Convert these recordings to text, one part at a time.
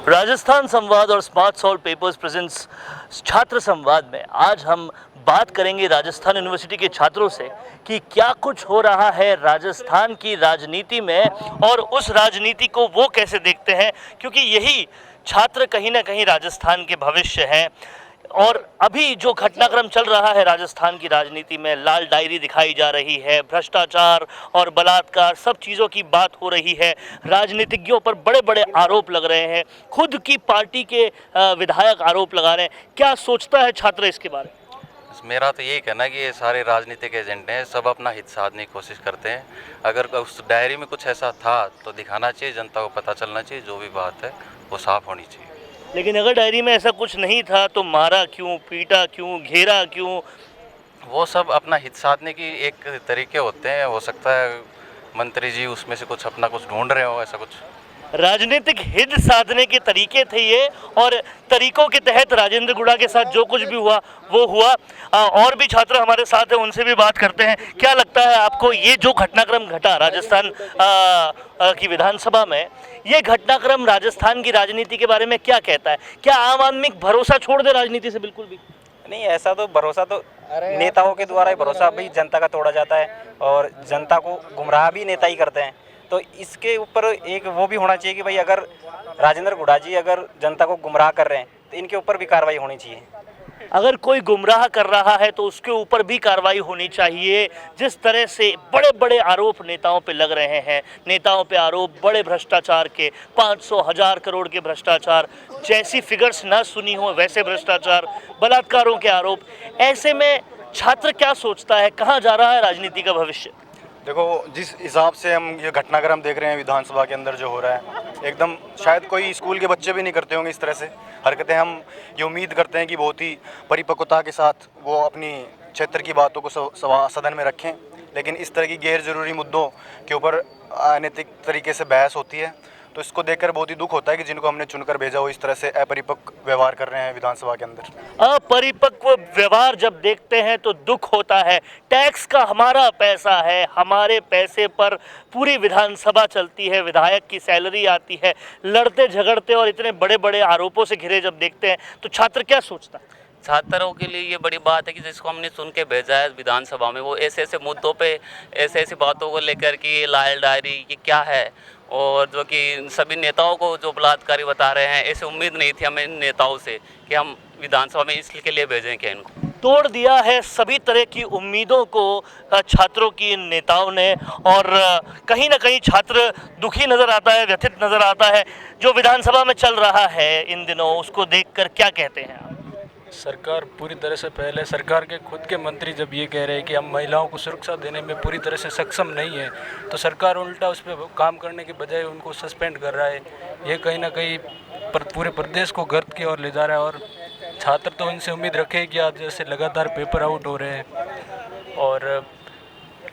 राजस्थान संवाद और smart salt papers presents छात्र संवाद में आज हम बात करेंगे राजस्थान यूनिवर्सिटी के छात्रों से कि क्या कुछ हो रहा है राजस्थान की राजनीति में और उस राजनीति को वो कैसे देखते हैं, क्योंकि यही छात्र कहीं ना कहीं राजस्थान के भविष्य हैं। और अभी जो घटनाक्रम चल रहा है राजस्थान की राजनीति में, लाल डायरी दिखाई जा रही है, भ्रष्टाचार और बलात्कार सब चीज़ों की बात हो रही है, राजनीतिज्ञों पर बड़े बड़े आरोप लग रहे हैं, खुद की पार्टी के विधायक आरोप लगा रहे हैं। क्या सोचता है छात्र इसके बारे में? मेरा तो यही कहना है कि ये सारे राजनीतिक एजेंडे हैं, सब अपना हित साधने की कोशिश करते हैं। अगर उस डायरी में कुछ ऐसा था तो दिखाना चाहिए, जनता को पता चलना चाहिए, जो भी बात है वो साफ होनी चाहिए। लेकिन अगर डायरी में ऐसा कुछ नहीं था तो मारा क्यों, पीटा क्यों, घेरा क्यों? वो सब अपना हित साधने की एक तरीके होते हैं। हो सकता है मंत्री जी उसमें से कुछ अपना कुछ ढूंढ रहे हो, ऐसा कुछ। राजनीतिक हित साधने के तरीके थे ये, और तरीकों के तहत राजेंद्र गुड़ा के साथ जो कुछ भी हुआ वो हुआ। और भी छात्र हमारे साथ हैं, उनसे भी बात करते हैं। क्या लगता है आपको ये जो घटनाक्रम घटा राजस्थान की विधानसभा में, ये घटनाक्रम राजस्थान की राजनीति के बारे में क्या कहता है? क्या आम आदमी भरोसा छोड़ दे राजनीति से? बिल्कुल भी नहीं, ऐसा तो भरोसा तो नेताओं के द्वारा ही भरोसा भी जनता का तोड़ा जाता है और जनता को गुमराह भी नेता ही करते हैं। तो इसके ऊपर एक वो भी होना चाहिए कि भाई अगर राजेंद्र गुड़ा जी अगर जनता को गुमराह कर रहे हैं तो इनके ऊपर भी कार्रवाई होनी चाहिए। अगर कोई गुमराह कर रहा है तो उसके ऊपर भी कार्रवाई होनी चाहिए। जिस तरह से बड़े बड़े आरोप नेताओं पे लग रहे हैं, नेताओं पे आरोप बड़े भ्रष्टाचार के, 500,000 करोड़ के भ्रष्टाचार, जैसी फिगर्स ना सुनी हो वैसे भ्रष्टाचार, बलात्कारों के आरोप, ऐसे में छात्र क्या सोचता है, कहाँ जा रहा है राजनीति का भविष्य? देखो, जिस हिसाब से हम ये घटनाक्रम देख रहे हैं विधानसभा के अंदर जो हो रहा है, एकदम शायद कोई स्कूल के बच्चे भी नहीं करते होंगे इस तरह से हरकतें। हम ये उम्मीद करते हैं कि बहुत ही परिपक्वता के साथ वो अपनी क्षेत्र की बातों को सदन में रखें, लेकिन इस तरह की गैर ज़रूरी मुद्दों के ऊपर अनैतिक तरीके से बहस होती है। तो इसको देखकर बहुत ही दुख होता है कि जिनको हमने चुनकर भेजा वो इस तरह से अपरिपक्व व्यवहार कर रहे हैं विधानसभा के अंदर। अपरिपक्व व्यवहार जब देखते हैं तो दुख होता है। टैक्स का हमारा पैसा है, हमारे पैसे पर पूरी विधानसभा चलती है, विधायक की सैलरी आती है, लड़ते झगड़ते और इतने बड़े बड़े आरोपों से घिरे जब देखते हैं तो छात्र क्या सोचता है? छात्रों के लिए ये बड़ी बात है कि जिसको हमने सुन के भेजा है विधानसभा में, वो ऐसे ऐसे मुद्दों पे ऐसे ऐसी बातों को लेकर कि ये लाल डायरी ये क्या है, और जो कि सभी नेताओं को जो बलात्कारी बता रहे हैं, ऐसे उम्मीद नहीं थी हमें इन नेताओं से कि हम विधानसभा में इसके लिए भेजें क्या इनको। तोड़ दिया है सभी तरह की उम्मीदों को छात्रों की इन नेताओं ने, और कहीं ना कहीं छात्र दुखी नज़र आता है, व्यथित नज़र आता है। जो विधानसभा में चल रहा है इन दिनों, उसको देखकर क्या कहते हैं आप? सरकार पूरी तरह से, पहले सरकार के खुद के मंत्री जब ये कह रहे हैं कि हम महिलाओं को सुरक्षा देने में पूरी तरह से सक्षम नहीं है, तो सरकार उल्टा उस पर काम करने के बजाय उनको सस्पेंड कर रहा है। ये कहीं ना कहीं पूरे प्रदेश को गर्त की ओर ले जा रहा है। और छात्र तो इनसे उम्मीद रखे कि आज जैसे लगातार पेपर आउट हो रहे हैं और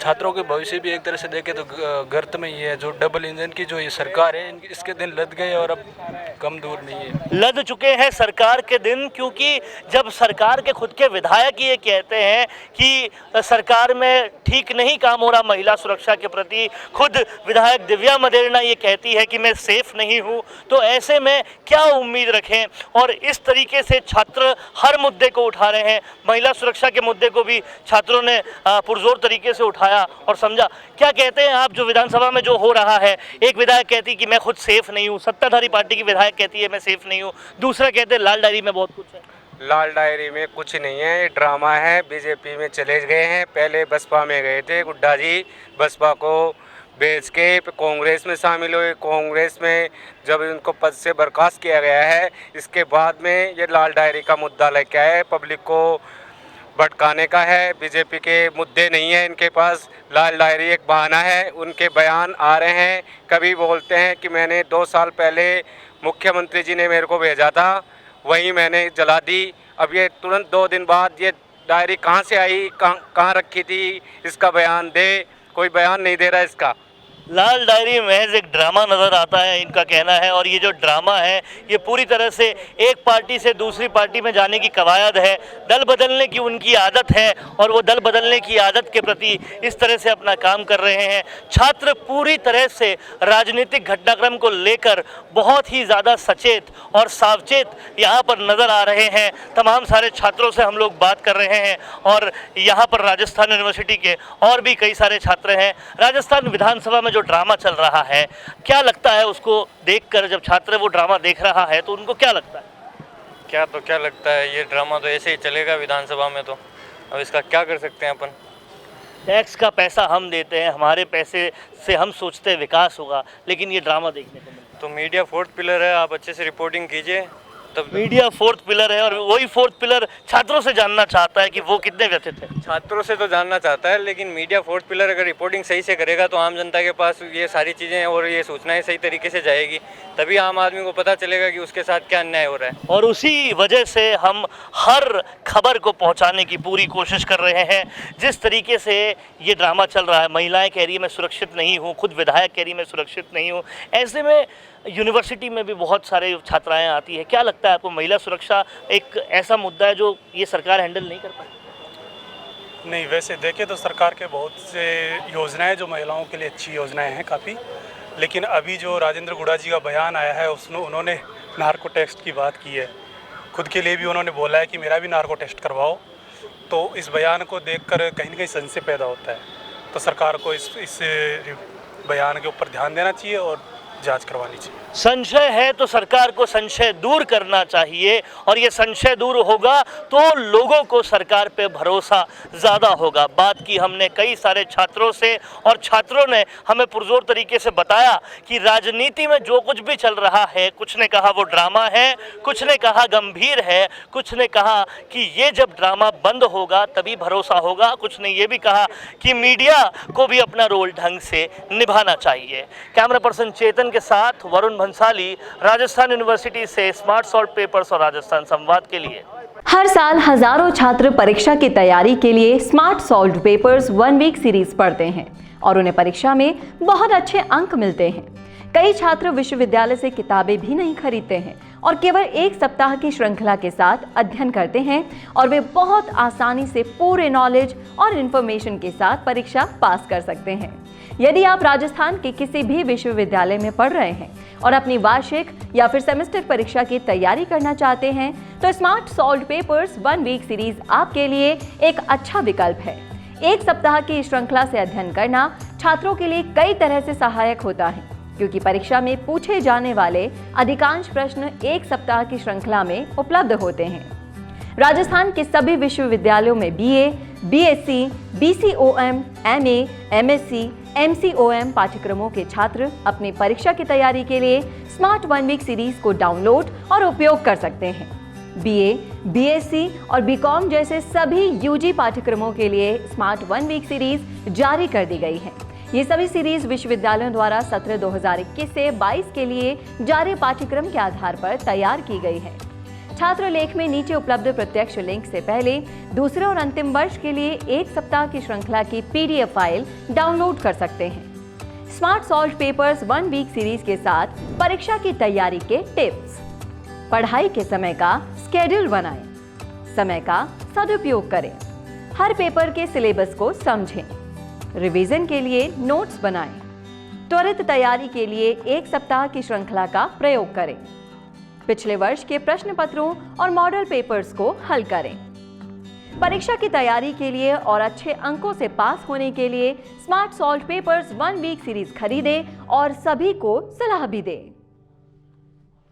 छात्रों के भविष्य भी एक तरह से देखें तो गर्त में ही है। जो डबल इंजन की जो ये सरकार है, इसके दिन लद गए और अब कम दूर नहीं है। लद चुके हैं सरकार के दिन, क्योंकि जब सरकार के खुद के विधायक ये कहते हैं कि सरकार में ठीक नहीं काम हो रहा महिला सुरक्षा के प्रति, खुद विधायक दिव्या मदेरणा ये कहती है कि मैं सेफ नहीं हूँ, तो ऐसे में क्या उम्मीद रखें? और इस तरीके से छात्र हर मुद्दे को उठा रहे हैं। महिला सुरक्षा के मुद्दे को भी छात्रों ने पुरजोर तरीके से उठाया और समझा। क्या कहते हैं आप, जो विधानसभा में जो हो रहा है? एक विधायक कहती है कि मैं खुद सेफ नहीं हूँ, सत्ताधारी पार्टी की विधायक कहती है मैं सेफ नहीं हूँ, दूसरा कहते हैं लाल डायरी में बहुत कुछ है। लाल डायरी में कुछ नहीं है, ये ड्रामा है। बीजेपी में चले गए हैं, पहले बसपा में गए थे गुड्डा जी, बसपा को बेच के कांग्रेस में शामिल हुए। कांग्रेस में जब इनको पद से बर्खास्त किया गया है, इसके बाद में ये लाल डायरी का मुद्दा लेके आए, पब्लिक को भटकाने का है। बीजेपी के मुद्दे नहीं है इनके पास, लाल डायरी एक बहाना है। उनके बयान आ रहे हैं, कभी बोलते हैं कि मैंने 2 साल पहले मुख्यमंत्री जी ने मेरे को भेजा था, वहीं मैंने जला दी। अब ये तुरंत 2 दिन बाद ये डायरी कहाँ से आई, कहाँ रखी थी, इसका बयान दे। कोई बयान नहीं दे रहा इसका। लाल डायरी महज एक ड्रामा नज़र आता है, इनका कहना है। और ये जो ड्रामा है ये पूरी तरह से एक पार्टी से दूसरी पार्टी में जाने की कवायद है। दल बदलने की उनकी आदत है और वो दल बदलने की आदत के प्रति इस तरह से अपना काम कर रहे हैं। छात्र पूरी तरह से राजनीतिक घटनाक्रम को लेकर बहुत ही ज़्यादा सचेत और सावचेत यहाँ पर नज़र आ रहे हैं। तमाम सारे छात्रों से हम लोग बात कर रहे हैं और यहाँ पर राजस्थान यूनिवर्सिटी के और भी कई सारे छात्र हैं। राजस्थान विधानसभा में जो ड्रामा चल रहा है, क्या लगता है उसको देखकर? जब छात्र वो ड्रामा देख रहा है तो उनको क्या लगता है? क्या लगता है, ये ड्रामा तो ऐसे ही चलेगा विधानसभा में, तो अब इसका क्या कर सकते हैं अपन। टैक्स का पैसा हम देते हैं, हमारे पैसे से हम सोचते हैं विकास होगा, लेकिन ये ड्रामा देखने को मिलता है। तो मीडिया फोर्थ पिलर है, आप अच्छे से रिपोर्टिंग कीजिए तब। मीडिया फोर्थ पिलर है और वही फोर्थ पिलर छात्रों से जानना चाहता है कि वो कितने व्यथित है। छात्रों से तो जानना चाहता है, लेकिन मीडिया फोर्थ पिलर अगर रिपोर्टिंग सही से करेगा तो आम जनता के पास ये सारी चीज़ें और ये सूचनाएं सही तरीके से जाएगी, तभी आम आदमी को पता चलेगा कि उसके साथ क्या अन्याय हो रहा है। और उसी वजह से हम हर खबर को पहुंचाने की पूरी कोशिश कर रहे हैं। जिस तरीके से ये ड्रामा चल रहा है, महिलाएं कह रही है मैं सुरक्षित नहीं हूँ, खुद विधायक कह रही है मैं सुरक्षित नहीं हूँ। ऐसे में यूनिवर्सिटी में भी बहुत सारे छात्राएं आती है। क्या लगता है आपको, महिला सुरक्षा एक ऐसा मुद्दा है जो ये सरकार हैंडल नहीं कर पाती? नहीं, वैसे देखें तो सरकार के बहुत से योजनाएं जो महिलाओं के लिए अच्छी योजनाएं हैं काफ़ी, लेकिन अभी जो राजेंद्र गुड़ा जी का बयान आया है उन्होंने नार्को टेस्ट की बात की है। खुद के लिए भी उन्होंने बोला है कि मेरा भी नार्को टेस्ट करवाओ। तो इस बयान को देखकर कहीं ना कहीं संशय पैदा होता है। तो सरकार को इस बयान के ऊपर ध्यान देना चाहिए और जांच करवानी चाहिए। संशय है तो सरकार को संशय दूर करना चाहिए, और ये संशय दूर होगा तो लोगों को सरकार पे भरोसा ज़्यादा होगा। बात की हमने कई सारे छात्रों से और छात्रों ने हमें पुरजोर तरीके से बताया कि राजनीति में जो कुछ भी चल रहा है, कुछ ने कहा वो ड्रामा है, कुछ ने कहा गंभीर है, कुछ ने कहा कि ये जब ड्रामा बंद होगा तभी भरोसा होगा, कुछ ने ये भी कहा कि मीडिया को भी अपना रोल ढंग से निभाना चाहिए। कैमरा पर्सन चेतन के साथ वरुण भंसाली, राजस्थान यूनिवर्सिटी से स्मार्ट सॉल्व पेपर्स और राजस्थान संवाद के लिए। हर साल हजारों छात्र परीक्षा की तैयारी के लिए smart solve papers 1 week series पढ़ते हैं और उन्हें परीक्षा में बहुत अच्छे अंक मिलते हैं। कई छात्र विश्वविद्यालय से किताबें भी नहीं खरीदते हैं और केवल 1 सप्ताह की श्रृंखला के साथ अध्ययन करते हैं और वे बहुत आसानी से पूरे नॉलेज और इंफॉर्मेशन के साथ परीक्षा पास कर सकते हैं। यदि आप राजस्थान के किसी भी विश्वविद्यालय में पढ़ रहे हैं और अपनी वार्षिक या फिर सेमेस्टर परीक्षा की तैयारी करना चाहते हैं तो smart solve papers 1 week series आपके लिए एक अच्छा विकल्प है। 1 सप्ताह की श्रृंखला से अध्ययन करना छात्रों के लिए कई तरह से सहायक होता है, क्योंकि परीक्षा में पूछे जाने वाले अधिकांश प्रश्न 1 सप्ताह की श्रृंखला में उपलब्ध होते हैं। राजस्थान के सभी विश्वविद्यालयों में BA, BSc, BCOM, MA, MSc, MCOM पाठ्यक्रमों के छात्र अपनी परीक्षा की तैयारी के लिए स्मार्ट 1 वीक सीरीज को डाउनलोड और उपयोग कर सकते हैं। BA, BSc और BCom जैसे सभी UG पाठ्यक्रमों के लिए स्मार्ट 1 वीक सीरीज जारी कर दी गई है। ये सभी सीरीज विश्वविद्यालयों द्वारा सत्र 2021 से 22 के लिए जारी पाठ्यक्रम के आधार पर तैयार की गई है। छात्र लेख में नीचे उपलब्ध प्रत्यक्ष लिंक से पहले दूसरे और अंतिम वर्ष के लिए 1 सप्ताह की श्रृंखला की PDF फाइल डाउनलोड कर सकते हैं। Smart solve papers 1 week series के साथ परीक्षा की तैयारी के टिप्स। पढ़ाई के समय का स्केड्यूल बनाएं, समय का सदुपयोग करें, हर पेपर के सिलेबस को समझें, रिवीजन के लिए नोट्स बनाएं, त्वरित तैयारी के लिए 1 सप्ताह की श्रृंखला का प्रयोग करें, पिछले वर्ष के प्रश्न पत्रों और मॉडल पेपर्स को हल करें। परीक्षा की तैयारी के लिए और अच्छे अंकों से पास होने के लिए smart solve papers 1 week series खरीदें और सभी को सलाह भी दें।